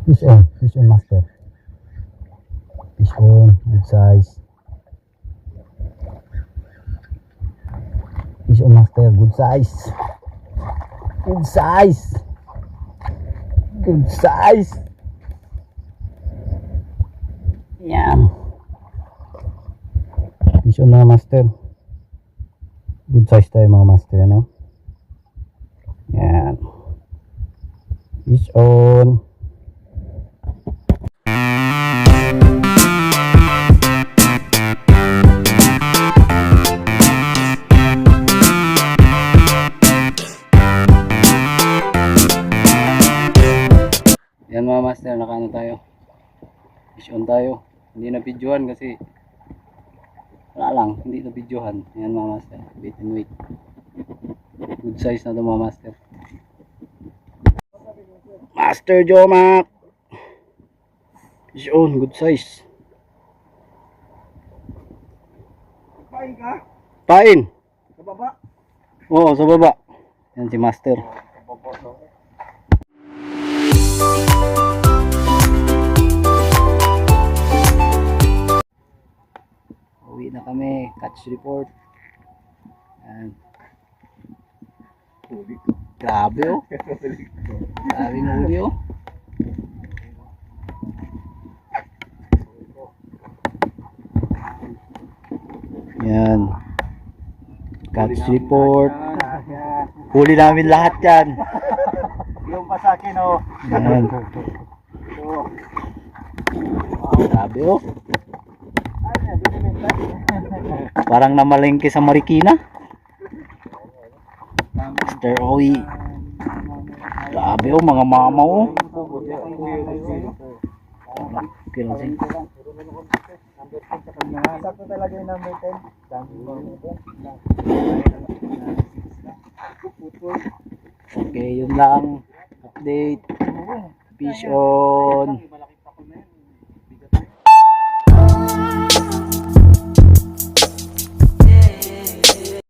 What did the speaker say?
Fish on master. Fish on, good size. Fish on master, good size. Good size. Good size. Yan. Fish on mga master. Good size tayo mga master, ano? Yan. Fish on. Yan mga master, nakaano tayo. Fish on tayo. Hindi na videohan kasi wala lang, hindi na videohan. Yan mga master, bait and weight. Good size na to mga master. Master Jomac. Fish on, good size. Pain ka? Pain. Sa baba? Oo, sa baba. Yan si master. Uwi na kami, catch report. Yan. Grabe oh. Grabe ng huli oh. Yan. Catch report. Huli namin lahat yan. Yung pa sa akin oh. Yan. Grabe oh. Parang namalengke sa Marikina. Master Owi. Grabe oh, mga mama oh. Okay lang siya. Sakto talaga yung number 10. Okay, yun lang. Update. Fish on.